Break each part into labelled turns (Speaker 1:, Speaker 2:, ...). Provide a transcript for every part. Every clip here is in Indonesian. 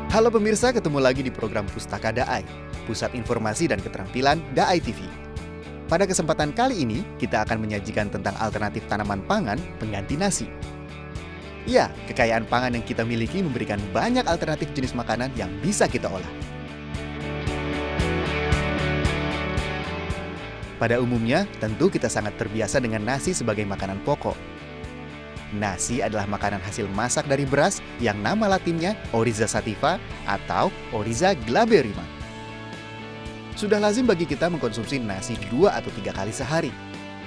Speaker 1: Halo pemirsa, ketemu lagi di program Pustaka Daai, Pusat Informasi dan Keterampilan Daai TV. Pada kesempatan kali ini, kita akan menyajikan tentang alternatif tanaman pangan pengganti nasi. Ya, kekayaan pangan yang kita miliki memberikan banyak alternatif jenis makanan yang bisa kita olah. Pada umumnya, tentu kita sangat terbiasa dengan nasi sebagai makanan pokok. Nasi adalah makanan hasil masak dari beras yang nama latinnya Oryza sativa atau Oryza glaberrima. Sudah lazim bagi kita mengkonsumsi nasi 2 atau 3 kali sehari.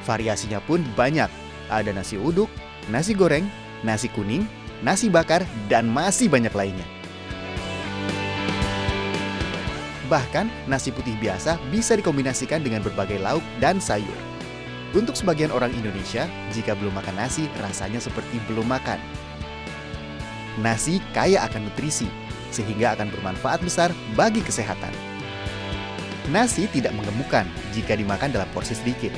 Speaker 1: Variasinya pun banyak. Ada nasi uduk, nasi goreng, nasi kuning, nasi bakar, dan masih banyak lainnya. Bahkan, nasi putih biasa bisa dikombinasikan dengan berbagai lauk dan sayur. Untuk sebagian orang Indonesia, jika belum makan nasi, rasanya seperti belum makan. Nasi kaya akan nutrisi, sehingga akan bermanfaat besar bagi kesehatan. Nasi tidak menggemukkan jika dimakan dalam porsi sedikit.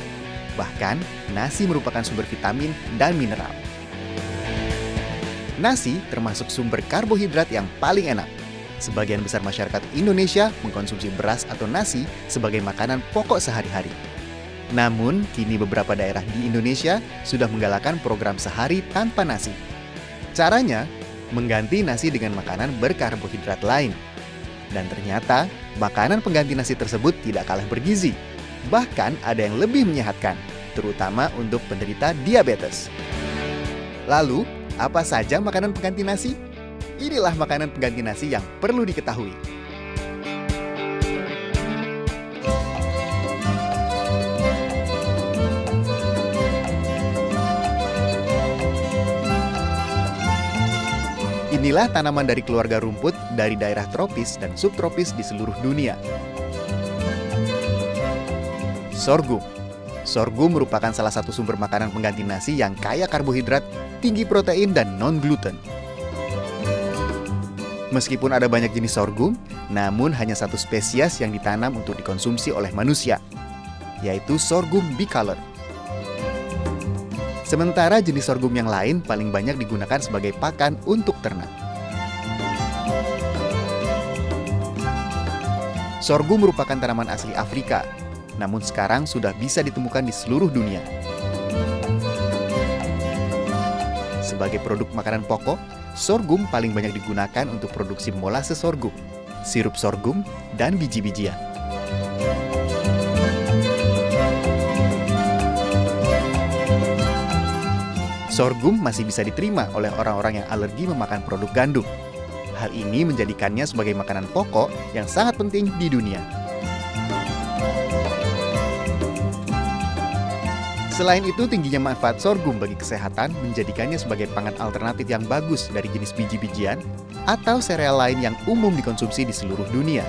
Speaker 1: Bahkan, nasi merupakan sumber vitamin dan mineral. Nasi termasuk sumber karbohidrat yang paling enak. Sebagian besar masyarakat Indonesia mengkonsumsi beras atau nasi sebagai makanan pokok sehari-hari. Namun, kini beberapa daerah di Indonesia sudah menggalakkan program sehari tanpa nasi. Caranya, mengganti nasi dengan makanan berkarbohidrat lain. Dan ternyata, makanan pengganti nasi tersebut tidak kalah bergizi. Bahkan ada yang lebih menyehatkan, terutama untuk penderita diabetes. Lalu, apa saja makanan pengganti nasi? Inilah makanan pengganti nasi yang perlu diketahui. Inilah tanaman dari keluarga rumput dari daerah tropis dan subtropis di seluruh dunia. Sorghum. Sorghum merupakan salah satu sumber makanan pengganti nasi yang kaya karbohidrat, tinggi protein, dan non-gluten. Meskipun ada banyak jenis sorghum, namun hanya satu spesies yang ditanam untuk dikonsumsi oleh manusia, yaitu sorghum bicolor. Sementara jenis sorghum yang lain paling banyak digunakan sebagai pakan untuk ternak. Sorghum merupakan tanaman asli Afrika, namun sekarang sudah bisa ditemukan di seluruh dunia. Sebagai produk makanan pokok, sorghum paling banyak digunakan untuk produksi molase sorghum, sirup sorghum, dan biji-bijian. Sorghum masih bisa diterima oleh orang-orang yang alergi memakan produk gandum. Hal ini menjadikannya sebagai makanan pokok yang sangat penting di dunia. Selain itu, tingginya manfaat sorghum bagi kesehatan menjadikannya sebagai pangan alternatif yang bagus dari jenis biji-bijian atau sereal lain yang umum dikonsumsi di seluruh dunia.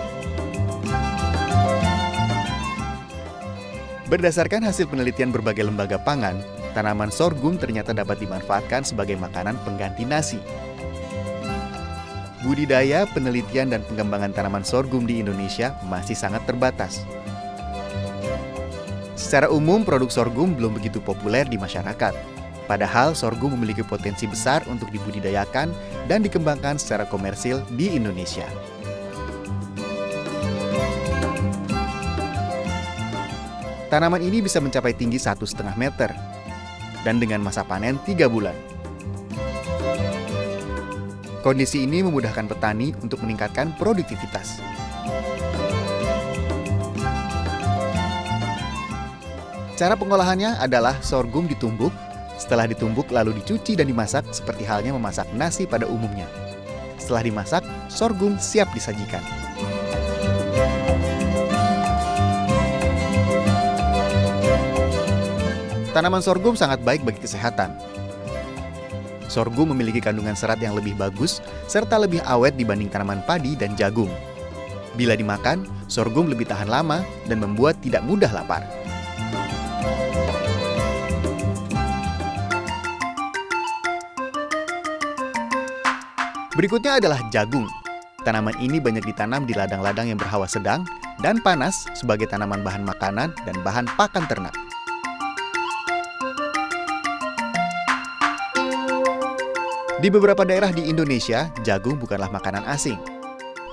Speaker 1: Berdasarkan hasil penelitian berbagai lembaga pangan, tanaman sorghum ternyata dapat dimanfaatkan sebagai makanan pengganti nasi. Budidaya, penelitian, dan pengembangan tanaman sorghum di Indonesia masih sangat terbatas. Secara umum, produk sorghum belum begitu populer di masyarakat. Padahal, sorghum memiliki potensi besar untuk dibudidayakan dan dikembangkan secara komersil di Indonesia. Tanaman ini bisa mencapai tinggi 1,5 meter dan dengan masa panen 3 bulan. Kondisi ini memudahkan petani untuk meningkatkan produktivitas. Cara pengolahannya adalah sorghum ditumbuk, setelah ditumbuk lalu dicuci dan dimasak seperti halnya memasak nasi pada umumnya. Setelah dimasak, sorghum siap disajikan. Tanaman sorghum sangat baik bagi kesehatan. Sorghum memiliki kandungan serat yang lebih bagus, serta lebih awet dibanding tanaman padi dan jagung. Bila dimakan, sorghum lebih tahan lama dan membuat tidak mudah lapar. Berikutnya adalah jagung. Tanaman ini banyak ditanam di ladang-ladang yang berhawa sedang dan panas sebagai tanaman bahan makanan dan bahan pakan ternak. Di beberapa daerah di Indonesia, jagung bukanlah makanan asing.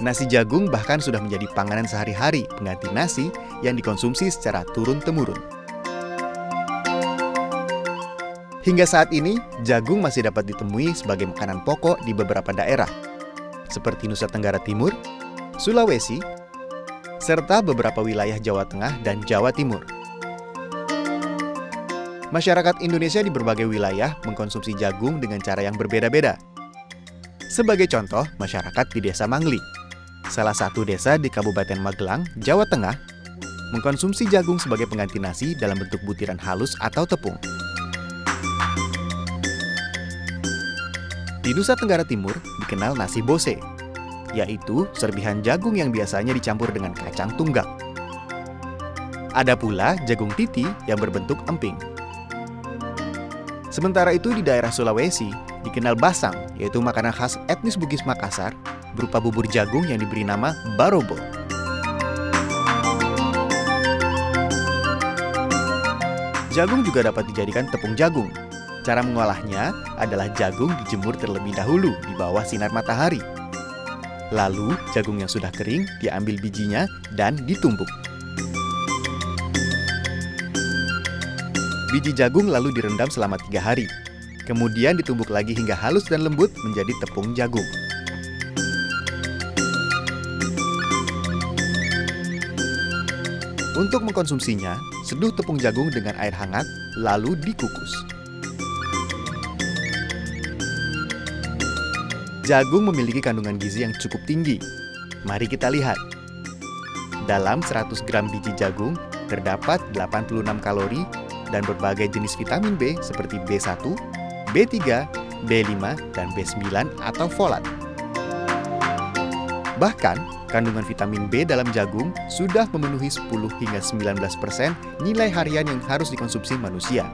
Speaker 1: Nasi jagung bahkan sudah menjadi panganan sehari-hari pengganti nasi yang dikonsumsi secara turun-temurun. Hingga saat ini, jagung masih dapat ditemui sebagai makanan pokok di beberapa daerah, seperti Nusa Tenggara Timur, Sulawesi, serta beberapa wilayah Jawa Tengah dan Jawa Timur. Masyarakat Indonesia di berbagai wilayah mengkonsumsi jagung dengan cara yang berbeda-beda. Sebagai contoh, masyarakat di Desa Mangli, salah satu desa di Kabupaten Magelang, Jawa Tengah, mengkonsumsi jagung sebagai pengganti nasi dalam bentuk butiran halus atau tepung. Di Nusa Tenggara Timur dikenal nasi bose, yaitu serpihan jagung yang biasanya dicampur dengan kacang tunggak. Ada pula jagung titi yang berbentuk emping. Sementara itu di daerah Sulawesi dikenal basang, yaitu makanan khas etnis Bugis Makassar berupa bubur jagung yang diberi nama barobo. Jagung juga dapat dijadikan tepung jagung. Cara mengolahnya adalah jagung dijemur terlebih dahulu di bawah sinar matahari. Lalu, jagung yang sudah kering diambil bijinya dan ditumbuk. Biji jagung lalu direndam selama 3 hari. Kemudian ditumbuk lagi hingga halus dan lembut menjadi tepung jagung. Untuk mengkonsumsinya, seduh tepung jagung dengan air hangat, lalu dikukus. Jagung memiliki kandungan gizi yang cukup tinggi. Mari kita lihat. Dalam 100 gram biji jagung, terdapat 86 kalori dan berbagai jenis vitamin B seperti B1, B3, B5, dan B9 atau folat. Bahkan, kandungan vitamin B dalam jagung sudah memenuhi 10 hingga 19% nilai harian yang harus dikonsumsi manusia.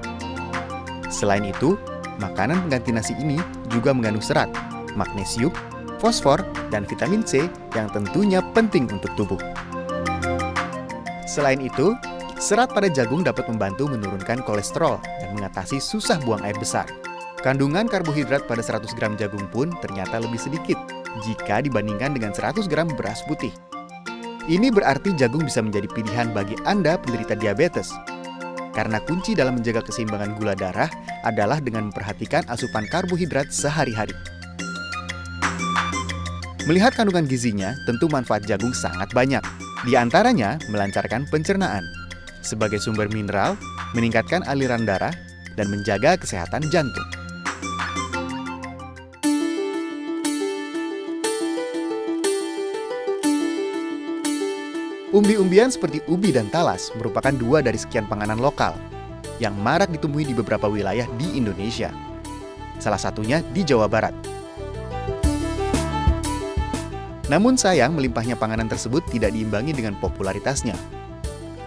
Speaker 1: Selain itu, makanan pengganti nasi ini juga mengandung serat, magnesium, fosfor, dan vitamin C yang tentunya penting untuk tubuh. Selain itu, serat pada jagung dapat membantu menurunkan kolesterol dan mengatasi susah buang air besar. Kandungan karbohidrat pada 100 gram jagung pun ternyata lebih sedikit jika dibandingkan dengan 100 gram beras putih. Ini berarti jagung bisa menjadi pilihan bagi Anda penderita diabetes. Karena kunci dalam menjaga keseimbangan gula darah adalah dengan memperhatikan asupan karbohidrat sehari-hari. Melihat kandungan gizinya, tentu manfaat jagung sangat banyak. Di antaranya, melancarkan pencernaan, sebagai sumber mineral, meningkatkan aliran darah, dan menjaga kesehatan jantung. Umbi-umbian seperti ubi dan talas merupakan 2 dari sekian panganan lokal yang marak ditemui di beberapa wilayah di Indonesia. Salah satunya di Jawa Barat. Namun sayang, melimpahnya panganan tersebut tidak diimbangi dengan popularitasnya.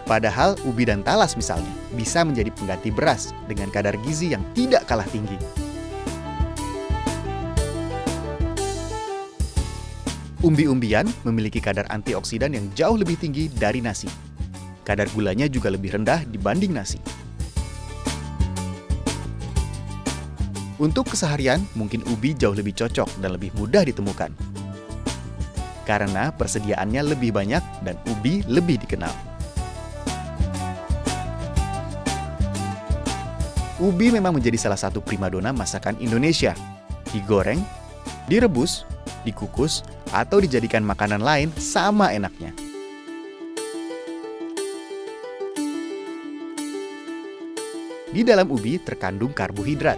Speaker 1: Padahal ubi dan talas misalnya bisa menjadi pengganti beras dengan kadar gizi yang tidak kalah tinggi. Umbi-umbian memiliki kadar antioksidan yang jauh lebih tinggi dari nasi. Kadar gulanya juga lebih rendah dibanding nasi. Untuk keseharian, mungkin ubi jauh lebih cocok dan lebih mudah ditemukan. Karena persediaannya lebih banyak dan ubi lebih dikenal. Ubi memang menjadi salah satu primadona masakan Indonesia. Digoreng, direbus, dikukus, atau dijadikan makanan lain sama enaknya. Di dalam ubi terkandung karbohidrat.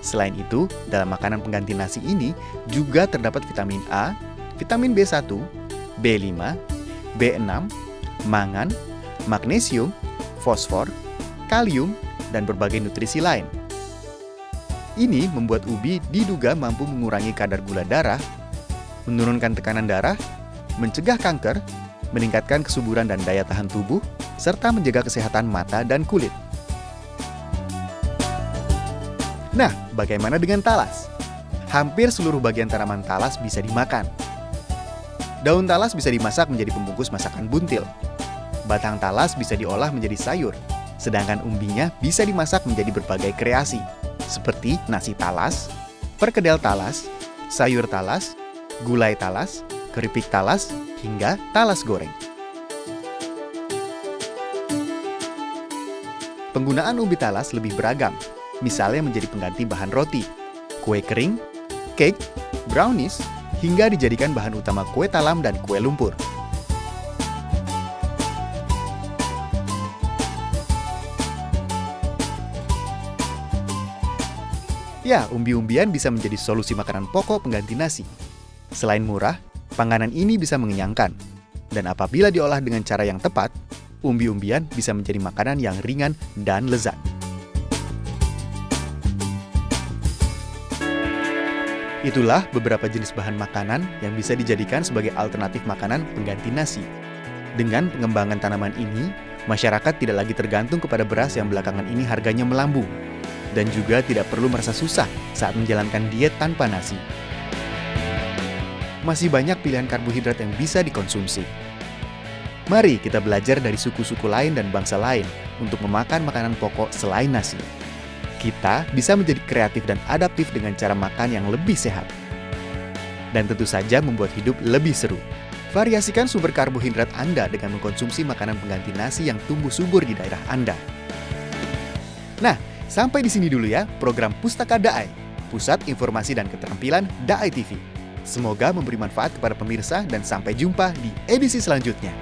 Speaker 1: Selain itu, dalam makanan pengganti nasi ini juga terdapat vitamin A, vitamin B1, B5, B6, mangan, magnesium, fosfor, kalium, dan berbagai nutrisi lain. Ini membuat ubi diduga mampu mengurangi kadar gula darah, menurunkan tekanan darah, mencegah kanker, meningkatkan kesuburan dan daya tahan tubuh, serta menjaga kesehatan mata dan kulit. Nah, bagaimana dengan talas? Hampir seluruh bagian tanaman talas bisa dimakan. Daun talas bisa dimasak menjadi pembungkus masakan buntil. Batang talas bisa diolah menjadi sayur, sedangkan umbinya bisa dimasak menjadi berbagai kreasi, seperti nasi talas, perkedel talas, sayur talas, gulai talas, keripik talas, hingga talas goreng. Penggunaan ubi talas lebih beragam, misalnya menjadi pengganti bahan roti, kue kering, cake, brownies, hingga dijadikan bahan utama kue talam dan kue lumpur. Ya, umbi-umbian bisa menjadi solusi makanan pokok pengganti nasi. Selain murah, panganan ini bisa mengenyangkan. Dan apabila diolah dengan cara yang tepat, umbi-umbian bisa menjadi makanan yang ringan dan lezat. Itulah beberapa jenis bahan makanan yang bisa dijadikan sebagai alternatif makanan pengganti nasi. Dengan pengembangan tanaman ini, masyarakat tidak lagi tergantung kepada beras yang belakangan ini harganya melambung. Dan juga tidak perlu merasa susah saat menjalankan diet tanpa nasi. Masih banyak pilihan karbohidrat yang bisa dikonsumsi. Mari kita belajar dari suku-suku lain dan bangsa lain untuk memakan makanan pokok selain nasi. Kita bisa menjadi kreatif dan adaptif dengan cara makan yang lebih sehat. Dan tentu saja membuat hidup lebih seru. Variasikan sumber karbohidrat Anda dengan mengkonsumsi makanan pengganti nasi yang tumbuh subur di daerah Anda. Nah, sampai di sini dulu ya program Pustaka Daai, Pusat Informasi dan Keterampilan Daai TV. Semoga memberi manfaat kepada pemirsa dan sampai jumpa di edisi selanjutnya.